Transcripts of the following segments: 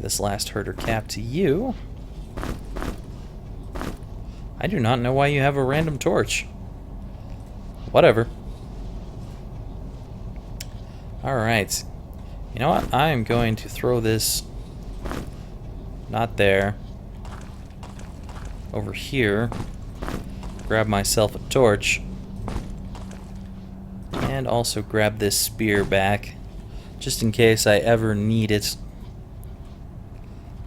Give this last herder cap to you. I do not know why you have a random torch. Whatever. Alright. You know what? I am going to throw this... not there. Over here. Grab myself a torch. And also grab this spear back. Just in case I ever need it.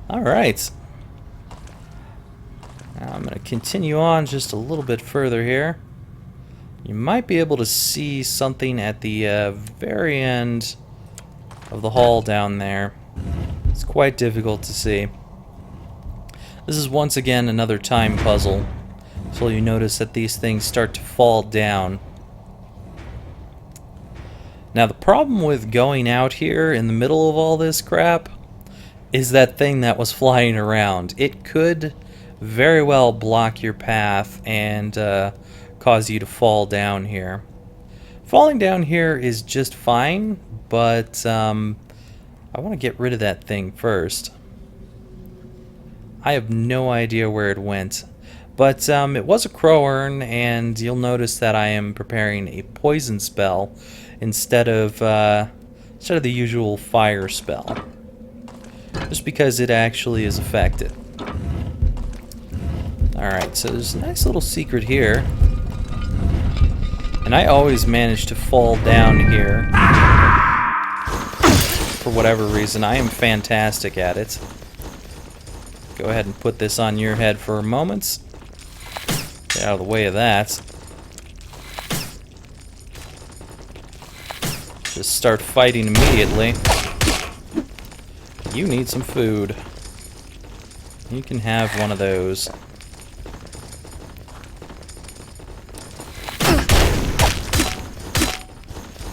Alright. Now I'm going to continue on just a little bit further here. You might be able to see something at the very end of the hall down there. It's quite difficult to see. This is once again another time puzzle. So you notice that these things start to fall down. Now the problem with going out here in the middle of all this crap is that thing that was flying around. It could very well block your path and cause you to fall down here. Falling down here is just fine, but I want to get rid of that thing first. I have no idea where it went, but it was a crow urn, and you'll notice that I am preparing a poison spell instead of the usual fire spell, just because it actually is effective. Alright, so there's a nice little secret here. And I always manage to fall down here. For whatever reason, I am fantastic at it. Go ahead and put this on your head for a moment. Get out of the way of that. Just start fighting immediately. You need some food. You can have one of those.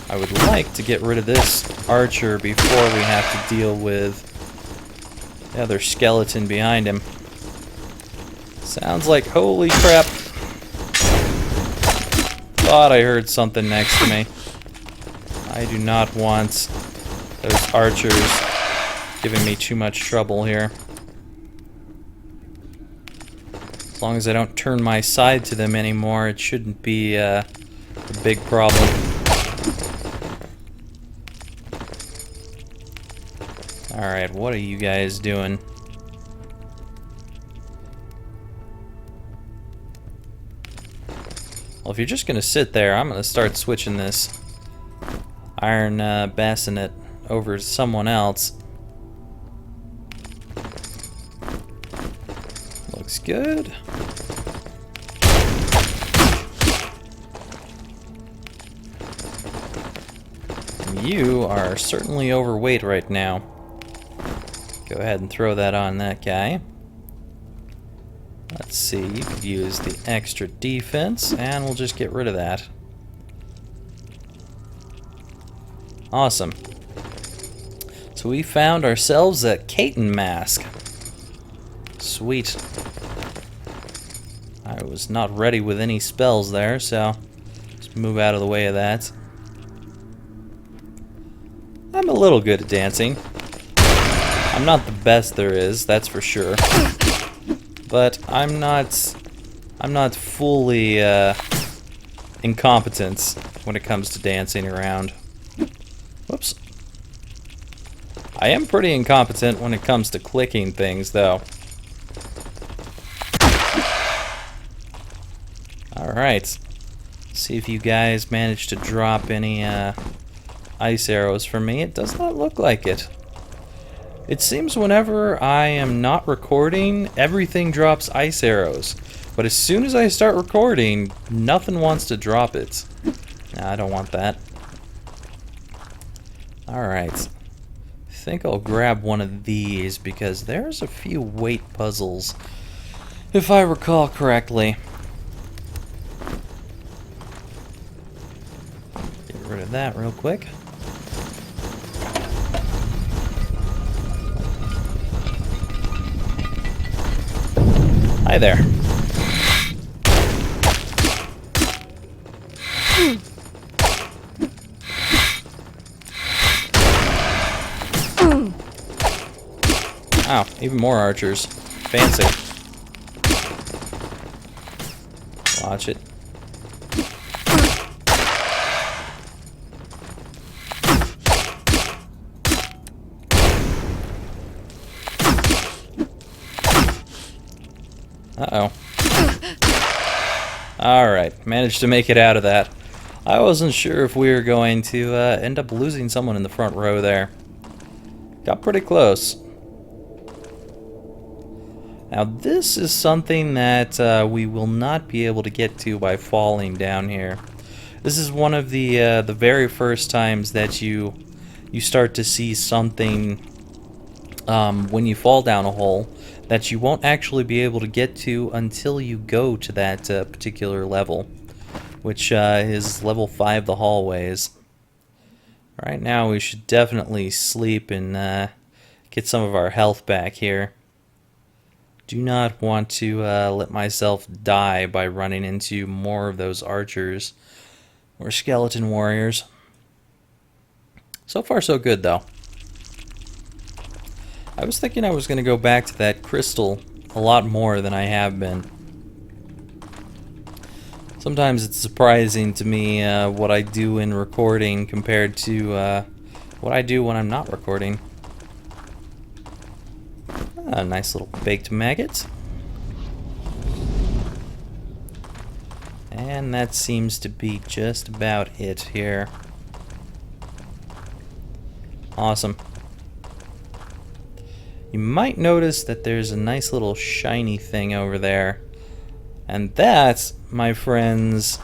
I would like to get rid of this archer before we have to deal with the other skeleton behind him. Sounds like, holy crap. Thought I heard something next to me. I do not want those archers giving me too much trouble here. As long as I don't turn my side to them anymore, it shouldn't be a big problem. Alright, what are you guys doing? Well, if you're just gonna sit there, I'm gonna start switching this iron bassinet over to someone else. Looks good. You are certainly overweight right now. Go ahead and throw that on that guy. Let's see, you could use the extra defense, and we'll just get rid of that. Awesome. So we found ourselves a Caton mask. Sweet. I was not ready with any spells there, so just move out of the way of that. I'm a little good at dancing. I'm not the best there is, that's for sure. But I'm not fully incompetent when it comes to dancing around. Whoops. I am pretty incompetent when it comes to clicking things, though. Alright. See if you guys managed to drop any ice arrows for me. It does not look like it. It seems whenever I am not recording, everything drops ice arrows. But as soon as I start recording, nothing wants to drop it. Nah, I don't want that. Alright. I think I'll grab one of these because there's a few weight puzzles, if I recall correctly. Get rid of that real quick. Hi there. Wow, even more archers. Fancy. Watch it. Uh-oh. Alright, managed to make it out of that. I wasn't sure if we were going to end up losing someone in the front row there. Got pretty close. Now this is something that we will not be able to get to by falling down here. This is one of the very first times that you start to see something when you fall down a hole that you won't actually be able to get to until you go to that particular level, which is level 5, the hallways. Right now we should definitely sleep and get some of our health back here. Do not want to let myself die by running into more of those archers or skeleton warriors. So far so good though. I was thinking I was going to go back to that crystal a lot more than I have been. Sometimes it's surprising to me what I do in recording compared to what I do when I'm not recording. A nice little baked maggot. And that seems to be just about it here. Awesome. You might notice that there's a nice little shiny thing over there. And that, my friends,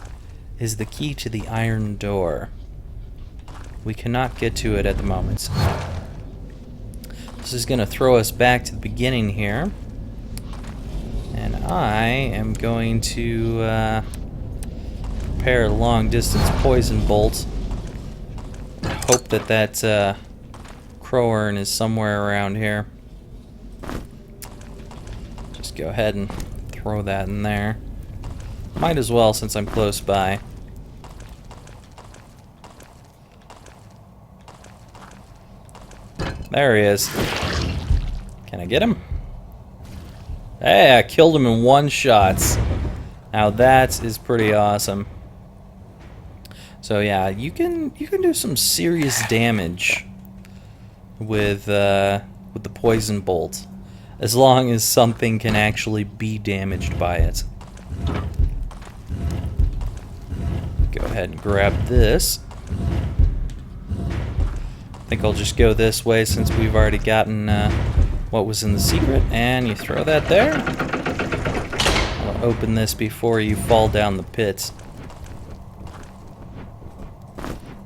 is the key to the iron door. We cannot get to it at the moment. This is going to throw us back to the beginning here. And I am going to prepare a long-distance poison bolt. Hope that that crowern is somewhere around here. Just go ahead and throw that in there. Might as well since I'm close by. There he is. Can I get him? Hey, I killed him in one shot. Now that is pretty awesome. So yeah, you can do some serious damage with the poison bolt, as long as something can actually be damaged by it. Go ahead and grab this. I think I'll just go this way since we've already gotten what was in the secret, and you throw that there. I'll open this before you fall down the pit.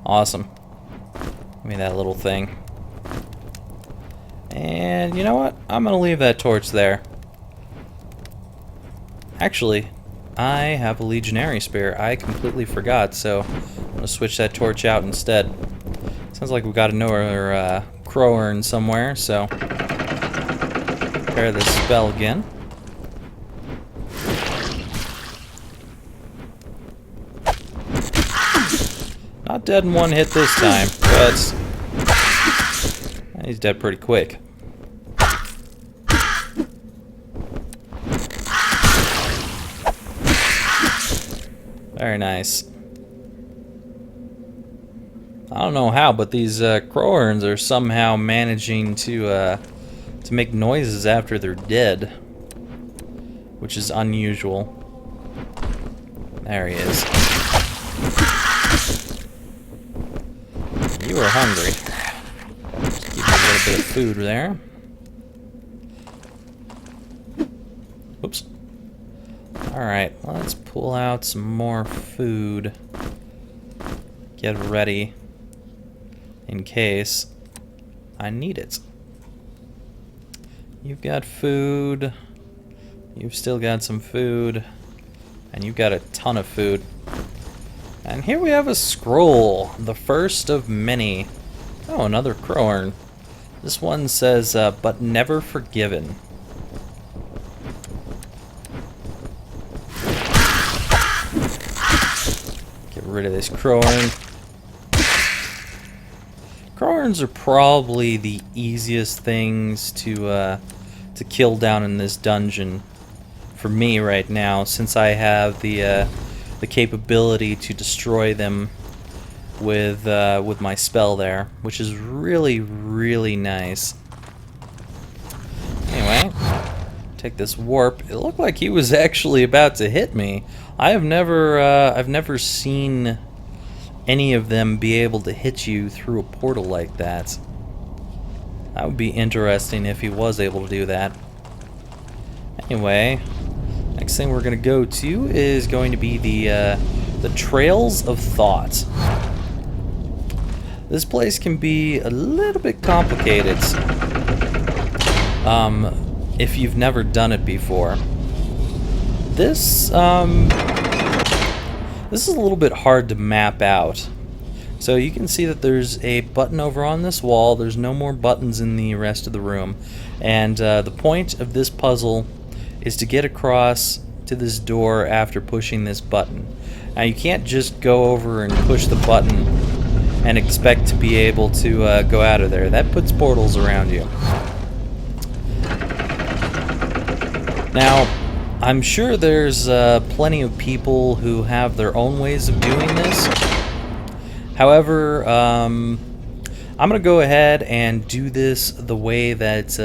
Awesome. Give me that little thing. And you know what? I'm gonna leave that torch there. Actually, I have a legionary spear. I completely forgot, so I'm gonna switch that torch out instead. Sounds like we've got another crowern somewhere, so prepare this spell again. Not dead in one hit this time, but he's dead pretty quick. Very nice. I don't know how, but these crowerns are somehow managing to make noises after they're dead, which is unusual. There he is. You are hungry. Just give you a little bit of food there. Oops. Alright, let's pull out some more food. Get ready in case I need it. You've got food. You've still got some food. And you've got a ton of food. And here we have a scroll, the first of many. Oh, another crowern. This one says, but never forgiven. Get rid of this crowern. Crowern crowworms are probably the easiest things to kill down in this dungeon for me right now, since I have the capability to destroy them with my spell there, which is really, really nice. Anyway, take this warp. It looked like he was actually about to hit me. I've never seen any of them be able to hit you through a portal like that. That would be interesting if he was able to do that. Anyway, next thing we're going to go to is going to be the Trails of Thought. This place can be a little bit complicated if you've never done it before. This is a little bit hard to map out. So you can see that there's a button over on this wall. There's no more buttons in the rest of the room. And the point of this puzzle is to get across to this door after pushing this button. Now you can't just go over and push the button and expect to be able to go out of there. That puts portals around you. Now, I'm sure there's plenty of people who have their own ways of doing this. However, I'm going to go ahead and do this the way that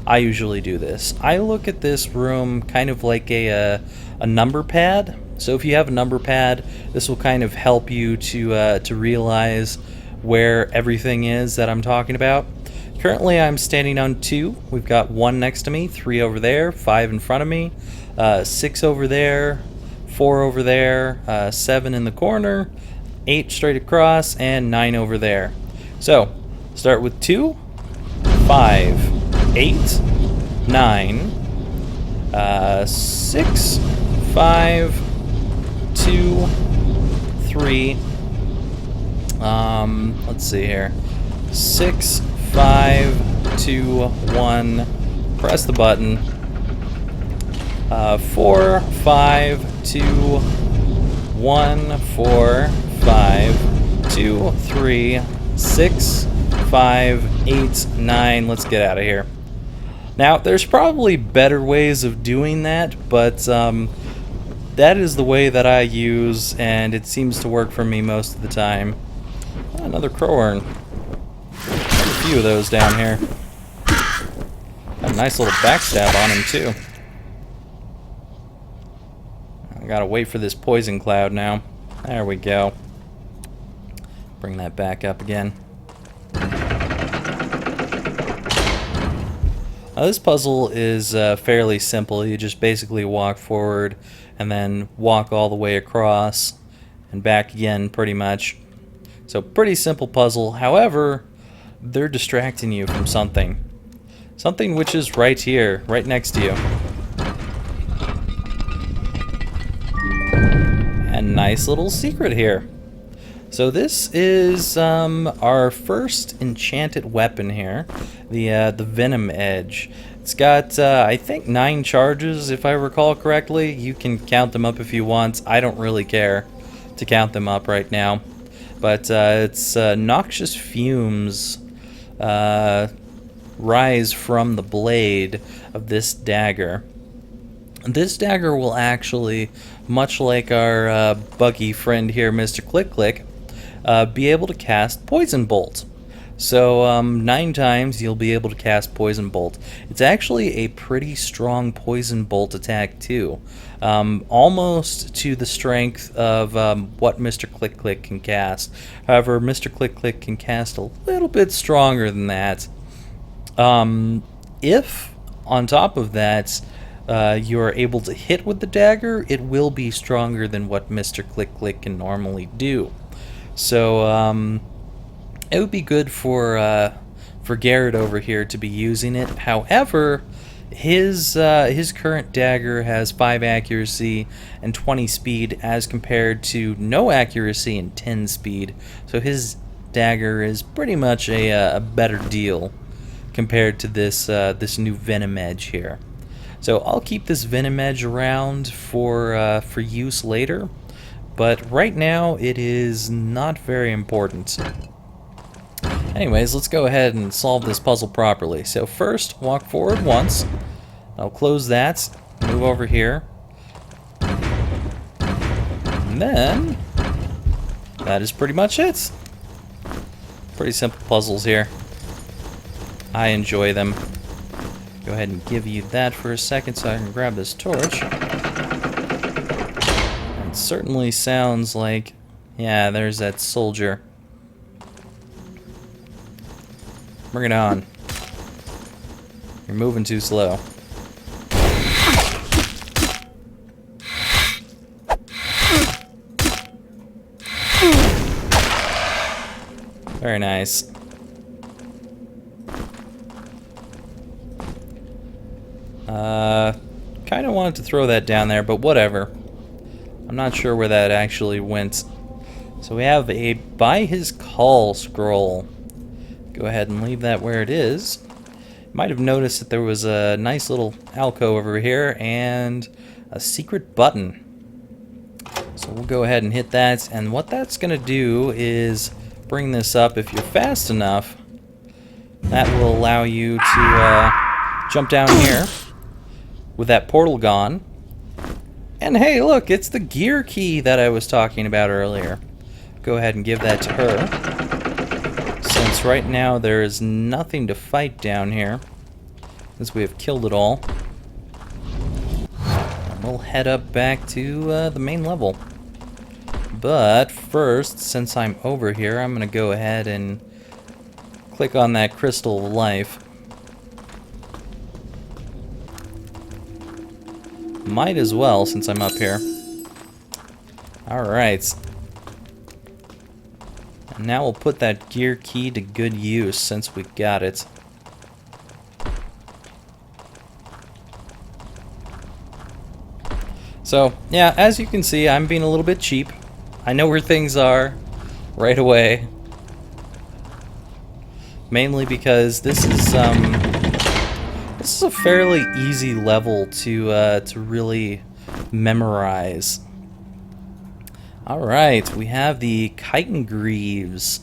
I usually do this. I look at this room kind of like a number pad. So if you have a number pad, this will kind of help you to realize where everything is that I'm talking about. Currently, I'm standing on 2. We've got 1 next to me, 3 over there, 5 in front of me, 6 over there, 4 over there, 7 in the corner, 8 straight across, and 9 over there. So, start with 2, 5, 8, 9, 6, 5, 2, 3, let's see here, 6, 5, 2, 1, press the button, 4, 5, 2, 1, 4, 5, 2, 3, 6, 5, 8, 9, let's get out of here. Now, there's probably better ways of doing that, but that is the way that I use, and it seems to work for me most of the time. Oh, another crowworm. A few of those down here. Got a nice little backstab on him too. I gotta wait for this poison cloud now. There we go. Bring that back up again. Now, this puzzle is fairly simple. You just basically walk forward and then walk all the way across and back again, pretty much. So pretty simple puzzle. However, they're distracting you from something. Something which is right here, right next to you. And nice little secret here. So this is our first enchanted weapon here, the venom edge. It's got, I think, 9 charges, if I recall correctly. You can count them up if you want. I don't really care to count them up right now. But it's noxious fumes rise from the blade of this dagger. This dagger will actually, much like our buggy friend here, Mr. Click Click, be able to cast Poison Bolt. So 9 times you'll be able to cast Poison Bolt. It's actually a pretty strong Poison Bolt attack too. Almost to the strength of what Mr. Click Click can cast. However, Mr. Click Click can cast a little bit stronger than that. If, on top of that, you are able to hit with the dagger, it will be stronger than what Mr. Click Click can normally do. So, it would be good for Garrett over here to be using it. However, his current dagger has 5 accuracy and 20 speed as compared to no accuracy and 10 speed. So his dagger is pretty much a better deal compared to this new venom edge here. So I'll keep this venom edge around for use later, but right now it is not very important. Anyways, let's go ahead and solve this puzzle properly. So first, walk forward once. I'll close that, move over here. And then, that is pretty much it. Pretty simple puzzles here. I enjoy them. Go ahead and give you that for a second so I can grab this torch. It certainly sounds like, yeah, there's that soldier. Bring it on. You're moving too slow. Very nice. Kind of wanted to throw that down there, but whatever. I'm not sure where that actually went. So we have a By His Call scroll. Go ahead and leave that where it is. You might have noticed that there was a nice little alcove over here and a secret button. So we'll go ahead and hit that, and what that's going to do is bring this up. If you're fast enough, that will allow you to jump down here with that portal gone. And hey, look, it's the gear key that I was talking about earlier. Go ahead and give that to her. Since right now there is nothing to fight down here, since we have killed it all, we'll head up back to the main level. But first, since I'm over here, I'm going to go ahead and click on that crystal of life. Might as well, since I'm up here. Alright. And now we'll put that gear key to good use since we got it. So, yeah, as you can see, I'm being a little bit cheap. I know where things are right away. Mainly because this is a fairly easy level to really memorize. Alright, we have the chitin greaves.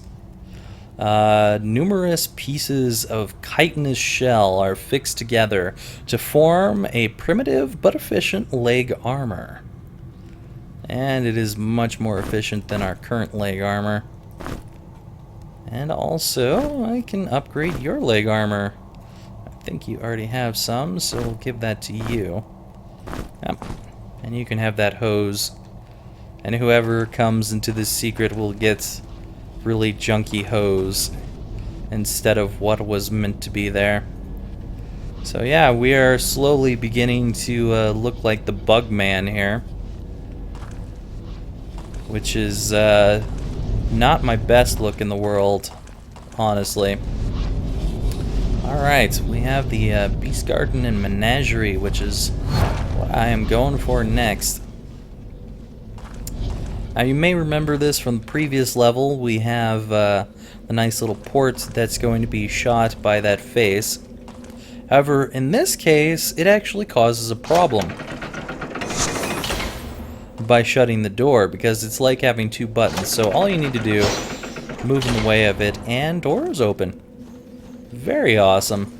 Numerous pieces of chitinous shell are fixed together to form a primitive but efficient leg armor. And it is much more efficient than our current leg armor. And also, I can upgrade your leg armor. I think you already have some, so we'll give that to you. Yep. And you can have that hose. And whoever comes into this secret will get really junky hose instead of what was meant to be there. So yeah, we are slowly beginning to look like the Bug Man here, which is not my best look in the world, honestly. Alright, we have the Beast Garden and Menagerie, which is what I am going for next. Now you may remember this from the previous level. We have the nice little port that's going to be shot by that face. However, in this case, it actually causes a problem by shutting the door, because it's like having two buttons. So all you need to do, move in the way of it, and door is open. Very awesome.